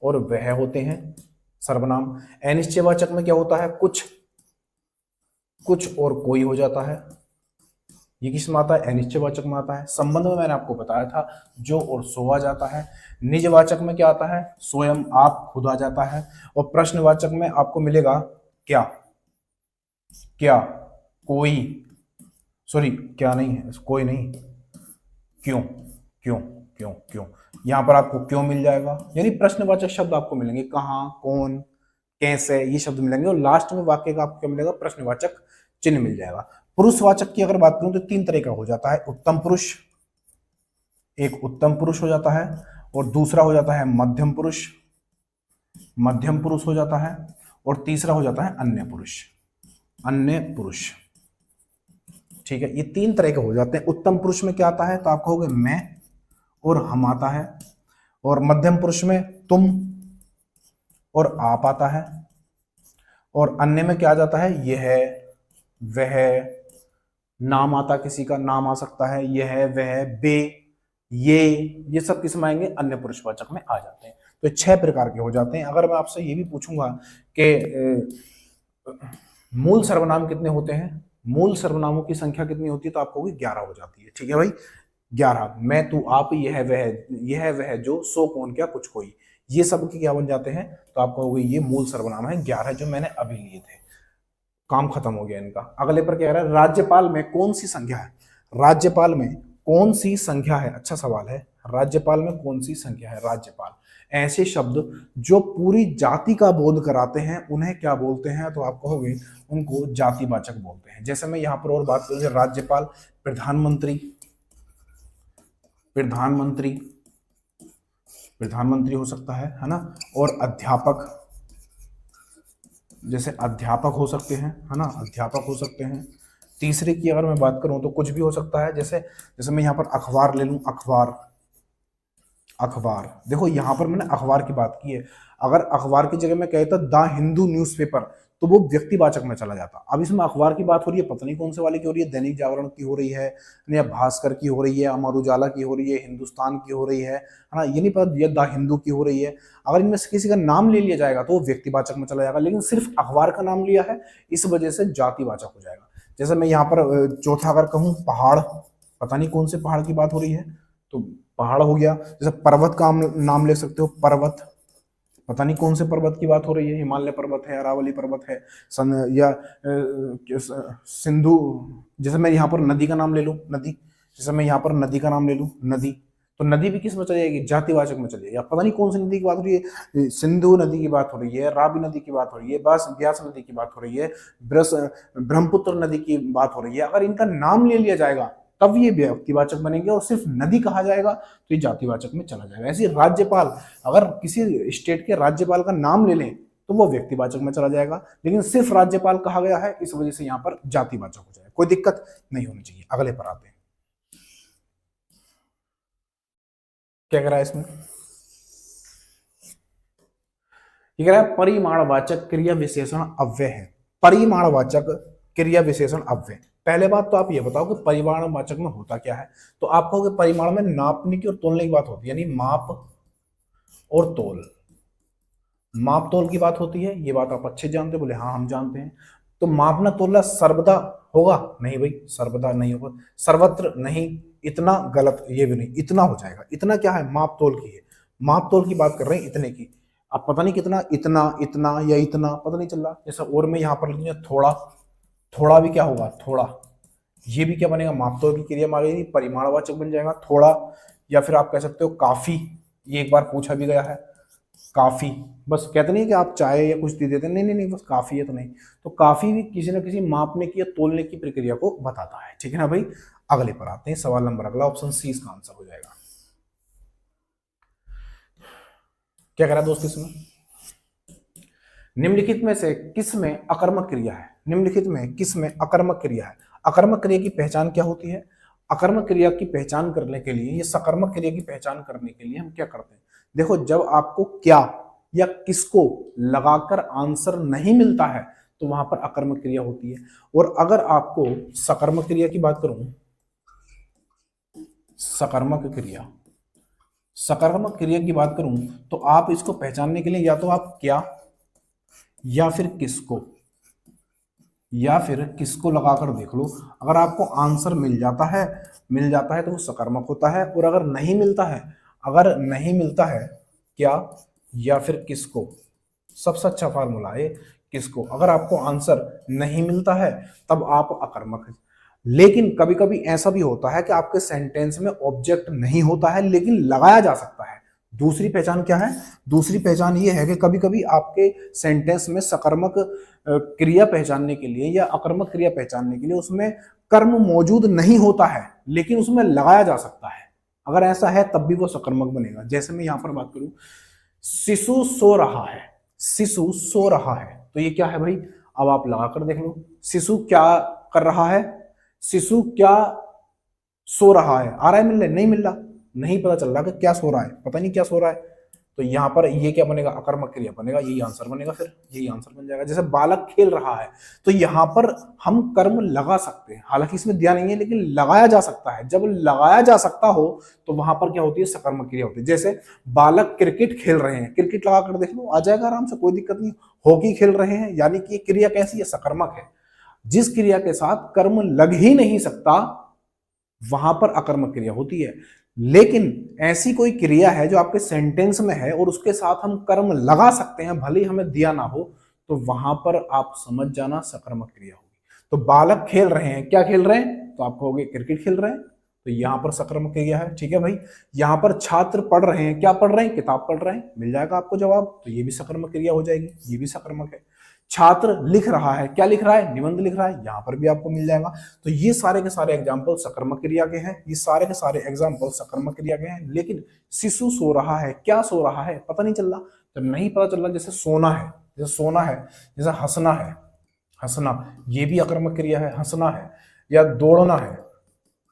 और वह होते हैं सर्वनाम। अनिश्चयवाचक में क्या होता है, कुछ और कोई हो जाता है, ये किस में आता है, अनिश्चयवाचक में आता है। संबंध में मैंने आपको बताया था जो और सो आ जाता है। निजवाचक में क्या आता है, स्वयं, आप, खुद आ जाता है। और प्रश्नवाचक में आपको मिलेगा क्या, कोई, सॉरी क्या नहीं है, कोई नहीं, क्यों, यहां पर आपको क्यों मिल जाएगा, यानी प्रश्नवाचक शब्द आपको मिलेंगे, कहां, कौन, कैसे, ये शब्द मिलेंगे। और लास्ट में वाक्य का आपको क्या मिलेगा, प्रश्नवाचक चिन्ह मिल जाएगा। पुरुषवाचक की अगर बात करूं तो 3 तरह का हो जाता है, उत्तम पुरुष, एक उत्तम पुरुष हो जाता है, और दूसरा हो जाता है मध्यम पुरुष हो जाता है, और तीसरा हो जाता है अन्य पुरुष, ठीक है। ये 3 तरह के हो जाते हैं। उत्तम पुरुष में क्या आता है, तो आप कहोगे मैं और हम आता है। और मध्यम पुरुष में तुम और आप आता है। और अन्य में क्या आ जाता है, यह, वह, नाम आता, किसी का नाम आ सकता है, यह, वह, बे, ये सब किस में आएंगे, अन्य पुरुषवाचक में आ जाते हैं। तो 6 प्रकार के हो जाते हैं। अगर मैं आपसे ये भी पूछूंगा कि मूल सर्वनाम कितने होते हैं, मूल सर्वनामों की संख्या कितनी होती है, तो आपको 11 हो जाती है, ठीक है भाई। 11, मैं, तू, आप, यह, वह, जो, सो, कौन, क्या, कुछ, कोई, ये सब के क्या बन जाते हैं, तो आप कहोगे ये मूल सर्वनाम है 11 जो मैंने अभी लिए थे। काम खत्म हो गया इनका। अगले पर क्या कह रहा है, राज्यपाल में कौन सी संख्या है, राज्यपाल में कौन सी संख्या है, अच्छा सवाल है। राज्यपाल में कौन सी संख्या है, राज्यपाल, ऐसे शब्द जो पूरी जाति का बोध कराते हैं उन्हें क्या बोलते हैं, तो आप कहोगे उनको जातिवाचक बोलते हैं। जैसे मैं यहां पर और बात करूं, राज्यपाल, प्रधानमंत्री हो सकता है ना। और अध्यापक, जैसे अध्यापक हो सकते हैं, है ना, अध्यापक हो सकते हैं। तीसरे की अगर मैं बात करूं तो कुछ भी हो सकता है, जैसे मैं यहां पर अखबार ले लूं, अखबार, देखो यहां पर मैंने अखबार की बात की है। अगर अखबार की जगह मैं कहता द हिंदू न्यूज़पेपर तो वो व्यक्तिवाचक में चला जाता। अब इसमें अखबार की बात हो रही है, पता नहीं कौन से वाले की हो रही है, दैनिक जागरण की हो रही है, या भास्कर की हो रही है, अमर उजाला की हो रही है, हिंदुस्तान की हो रही है ना, ये नहीं पता ये द हिंदू की हो रही है। अगर इनमें से किसी का नाम ले लिया जाएगा तो वो व्यक्तिवाचक में चला जाएगा, लेकिन सिर्फ अखबार का नाम लिया है इस वजह से जातिवाचक हो जाएगा। जैसे मैं यहाँ पर चौथा अगर कहूँ पहाड़, पता नहीं कौन से पहाड़ की बात हो रही है, तो पहाड़ हो गया। जैसे पर्वत का नाम ले सकते हो, पर्वत, पता नहीं कौन से पर्वत की बात हो रही है, हिमालय पर्वत है, अरावली पर्वत है, या सिंधु। जैसे मैं यहाँ पर नदी का नाम ले लूँ, नदी, जैसे मैं यहाँ पर नदी का नाम ले लूँ, नदी, तो नदी भी किस में चली जाएगी, जातिवाचक में चली जाएगी। पता नहीं कौन सी नदी की बात हो रही है, सिंधु नदी की बात हो रही है, रावी नदी की बात हो रही है, ब्यास नदी की बात हो रही है, ब्रह्मपुत्र नदी की बात हो रही है। अगर इनका नाम ले लिया जाएगा तब ये व्यक्तिवाचक बनेंगे, और सिर्फ नदी कहा जाएगा तो ये जातिवाचक में चला जाएगा। ऐसे राज्यपाल, अगर किसी स्टेट के राज्यपाल का नाम ले लें तो वो व्यक्तिवाचक में चला जाएगा, लेकिन सिर्फ राज्यपाल कहा गया है इस वजह से यहाँ पर जातिवाचक हो जाएगा। कोई दिक्कत नहीं होनी चाहिए। अगले पर आते हैं, क्या कह रहा है इसमें, ये कह रहा है परिमाणवाचक क्रिया विशेषण अव्यय है। परिमाणवाचक क्रिया विशेषण अव्यय, पहले बात तो आप ये बताओ कि परिमाणवाचक में होता क्या है। तो आप कहोगे परिमाण में नापने की और तोलने की बात होती है, यानी माप और तोल, माप तोल की बात होती है। ये बात आप अच्छे जानते हो, बोले हाँ हम जानते हैं। तो मापना तोलना सर्वदा होगा? नहीं भाई, सर्वदा नहीं होगा, सर्वत्र नहीं, इतना गलत, ये भी नहीं, इतना हो जाएगा। इतना क्या है, माप तोल की है, माप तोल की बात कर रहे हैं इतने की। अब पता नहीं कितना, इतना, इतना या इतना पता नहीं चल रहा। जैसा और मैं यहाँ पर लिख दिया थोड़ा, थोड़ा भी क्या होगा, थोड़ा, ये भी क्या बनेगा, माप तोल की क्रिया मांगेगी, परिमाणवाचक बन जाएगा थोड़ा। या फिर आप कह सकते हो काफी, ये एक बार पूछा भी गया है, काफी, बस कहते नहीं कि आप चाय या कुछ दे देते, नहीं नहीं नहीं, बस काफी है तो नहीं। तो काफी भी किसी न किसी मापने की या तोलने की प्रक्रिया को बताता है, ठीक है ना भाई। अगले पर आते हैं, सवाल नंबर अगला, ऑप्शन सी इसका आंसर हो जाएगा। क्या कह रहा है दोस्त इसमें, निम्नलिखित में से किस में अकर्मक क्रिया है, निम्नलिखित में किस में अकर्मक क्रिया है। अकर्मक क्रिया की पहचान क्या होती है, अकर्मक क्रिया की पहचान करने के लिए, ये सकर्मक क्रिया की पहचान करने के लिए हम क्या करते हैं, देखो जब आपको क्या या किसको लगाकर आंसर नहीं मिलता है तो वहां पर अकर्मक क्रिया होती है। और अगर आपको सकर्मक क्रिया की बात करूं, सकर्मक क्रिया, सकर्मक क्रिया की बात करूं तो आप इसको पहचानने के लिए या तो आप क्या या फिर किसको, या फिर किसको लगाकर देख लो। अगर आपको आंसर मिल जाता है तो वो सकर्मक होता है, और अगर नहीं मिलता है, अगर नहीं मिलता है क्या या फिर किसको, सबसे अच्छा फार्मूला है किसको। अगर आपको आंसर नहीं मिलता है तब आप अकर्मक है। लेकिन कभी कभी ऐसा भी होता है कि आपके सेंटेंस में ऑब्जेक्ट नहीं होता है लेकिन लगाया जा सकता है। दूसरी पहचान क्या है, दूसरी पहचान ये है कि कभी कभी आपके सेंटेंस में सकर्मक क्रिया पहचानने के लिए या अकर्मक क्रिया पहचानने के लिए उसमें कर्म मौजूद नहीं होता है लेकिन उसमें लगाया जा सकता है। अगर ऐसा है तब भी वो सकर्मक बनेगा। जैसे मैं यहां पर बात करूं, शिशु सो रहा है, शिशु सो रहा है, तो ये क्या है भाई, अब आप लगाकर देख लो, शिशु क्या कर रहा है, शिशु क्या सो रहा है, आ रहा है मिलने, नहीं मिल रहा, नहीं पता चल रहा कि क्या सो रहा है, पता नहीं क्या सो रहा है। तो यहाँ पर ये क्या बनेगा, अकर्मक क्रिया बनेगा, यही आंसर बनेगा, फिर यही आंसर बन जाएगा। जैसे बालक खेल रहा है, तो यहाँ पर हम कर्म लगा सकते हैं, हालांकि इसमें दिया नहीं है लेकिन लगाया जा सकता है। जब लगाया जा सकता हो तो वहां पर क्या होती है, सकर्मक क्रिया होती है। जैसे बालक क्रिकेट खेल रहे हैं, क्रिकेट लगा कर देख लो, आ जाएगा आराम से, कोई दिक्कत नहीं। हॉकी खेल रहे हैं, यानी कि क्रिया कैसी है, सकर्मक है। जिस क्रिया के साथ कर्म लग ही नहीं सकता वहां पर अकर्मक क्रिया होती है। लेकिन ऐसी कोई क्रिया है जो आपके सेंटेंस में है और उसके साथ हम कर्म लगा सकते हैं भले ही हमें दिया ना हो, तो वहां पर आप समझ जाना सकर्मक क्रिया होगी। तो बालक खेल रहे हैं, क्या खेल रहे हैं, तो आप कहोगे क्रिकेट खेल रहे हैं, तो यहां पर सकर्मक क्रिया है, ठीक है भाई। यहां पर छात्र पढ़ रहे हैं, क्या पढ़ रहे हैं, किताब पढ़ रहे हैं, मिल जाएगा आपको जवाब, तो ये भी सकर्मक क्रिया हो जाएगी, ये भी सकर्मक है। छात्र लिख रहा है, क्या लिख रहा है, निबंध लिख रहा है, यहां पर भी आपको मिल जाएगा। तो ये सारे के सारे एग्जाम्पल सकर्मक क्रिया के हैं, ये सारे के सारे एग्जाम्पल सकर्मक क्रिया के हैं। लेकिन शिशु सो रहा है, क्या सो रहा है, पता नहीं चल रहा। जब नहीं पता चल रहा, जैसे सोना है, जैसे सोना है, जैसे हंसना है, हंसना ये भी अकर्मक क्रिया है, हंसना है। या दौड़ना है,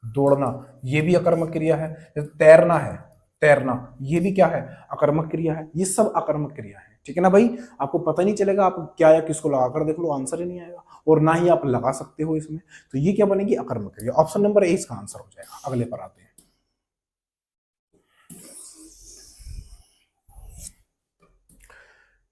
दौड़ना ये भी अकर्मक क्रिया है। जैसे तैरना है, तैरना ये भी क्या है, अकर्मक क्रिया है। ये सब अकर्मक क्रिया है, ठीक है ना भाई। आपको पता नहीं चलेगा, आप क्या या किसको लगाकर देख लो, आंसर ही नहीं आएगा, और ना ही आप लगा सकते हो इसमें। तो ये क्या बनेगी, अकर्मक क्रिया। ऑप्शन नंबर ए इसका आंसर हो जाएगा। अगले पर आते हैं,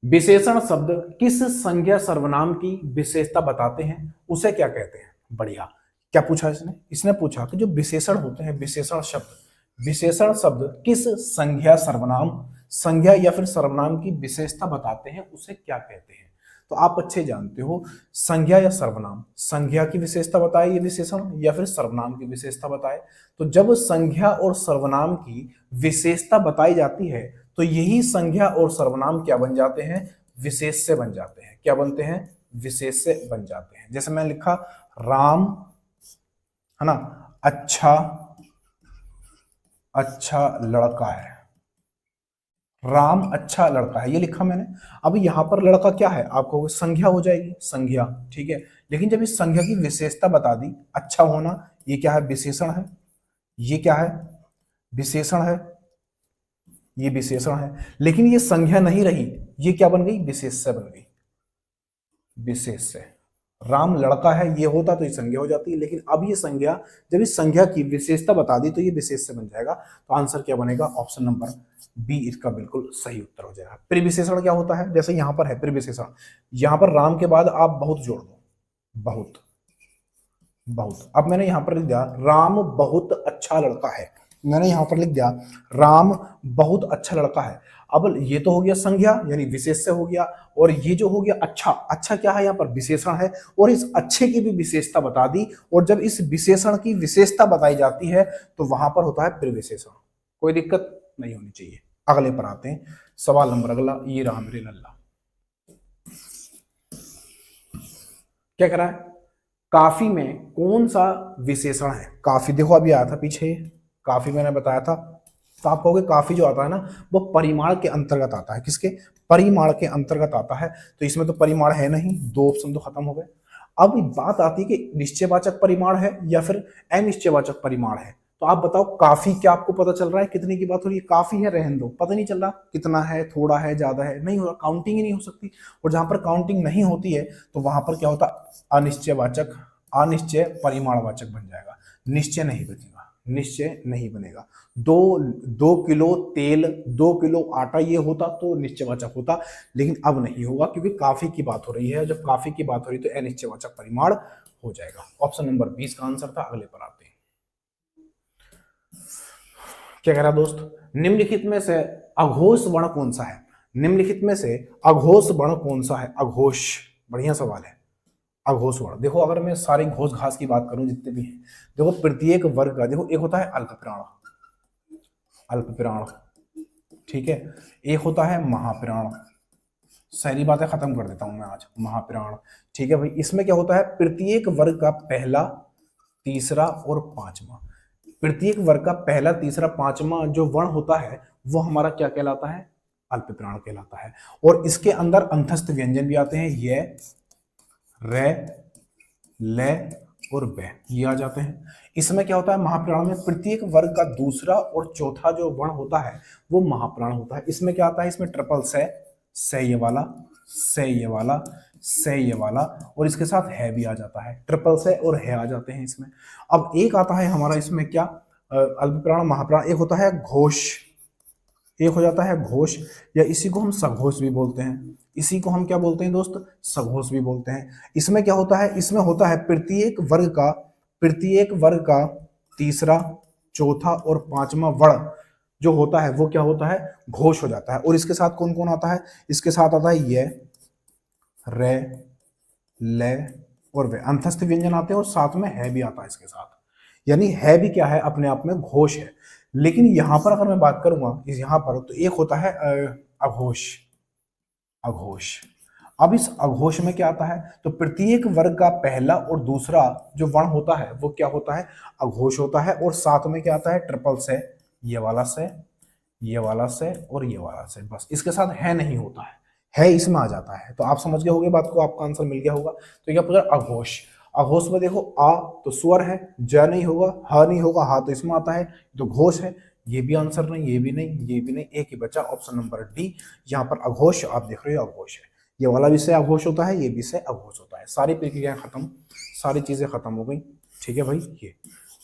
विशेषण शब्द किस संज्ञा सर्वनाम की विशेषता बताते हैं, उसे क्या कहते हैं। बढ़िया, क्या पूछा इसने, इसने पूछा कि जो विशेषण होते हैं, विशेषण शब्द, विशेषण शब्द किस संज्ञा सर्वनाम, संज्ञा या फिर सर्वनाम की विशेषता बताते हैं, उसे क्या कहते हैं। तो आप अच्छे जानते हो, संज्ञा या सर्वनाम, संज्ञा की विशेषता बताए ये विशेषण, या फिर सर्वनाम की विशेषता बताए। तो जब संज्ञा और सर्वनाम की विशेषता बताई जाती है तो यही संज्ञा और सर्वनाम क्या बन जाते हैं, विशेष से बन जाते हैं। क्या बनते हैं, विशेष से बन जाते हैं। जैसे मैंने लिखा राम, है ना, अच्छा अच्छा लड़का है। राम अच्छा लड़का है, ये लिखा मैंने। अब यहां पर लड़का क्या है, आपको संज्ञा हो जाएगी, संज्ञा, ठीक है। लेकिन जब इस संज्ञा की विशेषता बता दी, अच्छा होना, ये क्या है, विशेषण है। ये क्या है, विशेषण है, ये विशेषण है। लेकिन ये संज्ञा नहीं रही, ये क्या बन गई, विशेष्य बन गई, विशेष्य। राम लड़का है ये होता तो ये संज्ञा हो जाती है, लेकिन अब ये संज्ञा, जब इस संज्ञा की विशेषता बता दी तो ये विशेष्य बन जाएगा। तो आंसर क्या बनेगा, ऑप्शन नंबर बी इसका बिल्कुल सही उत्तर हो जाएगा। प्रिविशेषण क्या होता है, जैसे यहां पर है प्रिविशेषण, यहां पर राम के बाद आप बहुत जोड़ दो, बहुत, बहुत। अब मैंने यहां पर लिख दिया राम बहुत अच्छा लड़का है, मैंने यहां पर लिख दिया राम बहुत अच्छा लड़का है। अब ये तो हो गया संज्ञा यानी विशेष्य हो गया, और ये जो हो गया अच्छा, अच्छा क्या है, यहाँ पर विशेषण है, और इस अच्छे की भी विशेषता बता दी। और जब इस विशेषण की विशेषता बताई जाती है तो वहां पर होता है प्रिविशेषण। कोई दिक्कत नहीं होनी चाहिए। अगले पर आते हैं, सवाल नंबर अगला, ये रहा मेरे लल्ला। क्या करा है, काफी में कौन सा विशेषण है, काफी देखो अभी आया था पीछे, काफी मैंने बताया था। तो आप कहोगे काफी जो आता है ना वो परिमाण के अंतर्गत आता है, किसके, परिमाण के अंतर्गत आता है। तो इसमें तो परिमाण है नहीं, दो ऑप्शन तो खत्म हो गए। अब बात आती है कि निश्चयवाचक परिमाण है या फिर अनिश्चयवाचक परिमाण है। तो आप बताओ काफी, क्या आपको पता चल रहा है कितने की बात हो रही है, काफी है रहने दो, पता नहीं चल रहा कितना है, थोड़ा है, ज्यादा है, नहीं हो रहा, काउंटिंग ही नहीं हो सकती। और जहां पर काउंटिंग नहीं होती है तो वहां पर क्या होता, अनिश्चयवाचक, अनिश्चय परिमाणवाचक बन जाएगा, निश्चय नहीं बनेगा, निश्चय नहीं बनेगा। 2 किलो तेल, 2 किलो आटा, ये होता तो निश्चयवाचक होता, लेकिन अब नहीं होगा क्योंकि काफी की बात हो रही है। जब काफी की बात हो रही है तो अनिश्चयवाचक परिमाण हो जाएगा। ऑप्शन नंबर 20 का आंसर था। अगले पर आते हैं, क्या कह रहा दोस्त, निम्नलिखित में से अघोष वर्ण कौन सा है, निम्नलिखित में से अघोष वर्ण कौन सा है, अघोष, बढ़िया सवाल है। अघोष वर्ण देखो, अगर मैं सारे घोष घास की बात करूं जितने भी हैं, देखो प्रत्येक वर्ग का, देखो एक होता है अल्पप्राण, अल्पप्राण, ठीक है, एक होता है महाप्राण, सारी बातें खत्म कर देता हूं मैं आज, महाप्राण, ठीक है भाई। इसमें क्या होता है, प्रत्येक वर्ग का पहला, तीसरा और पांचवा, प्रत्येक वर्ग का पहला, तीसरा, पांचवा जो वर्ण होता है वो हमारा क्या कहलाता है, अल्पप्राण कहलाता है। और इसके अंदर अंतस्थ व्यंजन भी आते हैं, ये रे, ले और बे, ये आ जाते हैं। इसमें क्या होता है, महाप्राण में प्रत्येक वर्ग का दूसरा और चौथा जो वर्ण होता है वो महाप्राण होता है। इसमें क्या आता है, इसमें ट्रिपल से ये वाला, से ये वाला, से ये वाला, और इसके साथ है भी आ जाता है, ट्रिपल से और है आ जाते हैं इसमें। अब एक आता है हमारा इसमें क्या, अल्पप्राण, महाप्राण, एक होता है घोष, एक हो जाता है घोष, या इसी को हम सघोष भी बोलते हैं, इसी को हम क्या बोलते हैं दोस्त, सघोष भी बोलते हैं। इसमें क्या होता है, इसमें होता है प्रत्येक वर्ग का, प्रत्येक वर्ग का तीसरा, चौथा और पांचवा वर्ण जो होता है वो क्या होता है, घोष हो जाता है। और इसके साथ कौन कौन आता है, इसके साथ आता है ये, रे, ले और वे, अंतस्थ व्यंजन आते हैं, और साथ में है भी आता है इसके साथ, यानी है भी क्या है, अपने आप में घोष है। लेकिन यहां पर अगर मैं बात करूंगा इस यहां पर, तो एक होता है अघोष, अघोष। अब इस अघोष में क्या आता है, तो प्रत्येक वर्ग का पहला और दूसरा जो वर्ण होता है वो क्या होता है, अघोष होता है। और साथ में क्या आता है, ट्रिपल से, ये वाला से, ये वाला से और ये वाला से, बस इसके साथ है नहीं होता है इसमें आ जाता है। तो आप समझ गए होंगे बात को, आपका आंसर मिल गया होगा। तो क्या पूछा, अघोष। अघोष में देखो आ तो स्वर है, ज नहीं होगा, ह नहीं होगा, हा तो इसमें आता है, तो घोष है। ये भी आंसर नहीं, ये भी नहीं, ये भी नहीं, एक ही बचा, ऑप्शन नंबर डी। यहाँ पर अघोष आप देख रहे हो, अघोष है। ये वाला विषय अघोष होता है, ये विषय अघोष होता है। सारी प्रक्रियाएं खत्म, सारी चीजें खत्म हो गई, ठीक है भाई। ये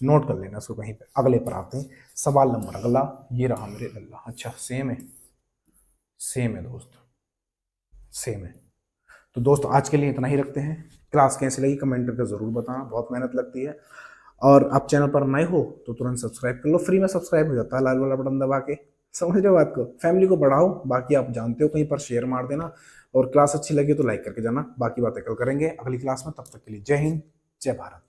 नोट कर लेना इसको कहीं पे। अगले पर आते हैं, सवाल नंबर अगला, ये रहा मेरे अल्लाह। अच्छा सेम है, सेम है दोस्त, सेम है। तो दोस्त आज के लिए इतना ही रखते हैं। क्लास कैसी लगी कमेंट करके जरूर बताना, बहुत मेहनत लगती है। और आप चैनल पर नए हो तो तुरंत सब्सक्राइब कर लो, फ्री में सब्सक्राइब हो जाता है, लाल वाला बटन दबा के। समझ रहे हो बात को, फैमिली को बढ़ाओ, बाकी आप जानते हो, कहीं पर शेयर मार देना, और क्लास अच्छी लगी तो लाइक करके जाना। बाकी बातें कल करेंगे अगली क्लास में, तब तक के लिए जय हिंद, जय भारत।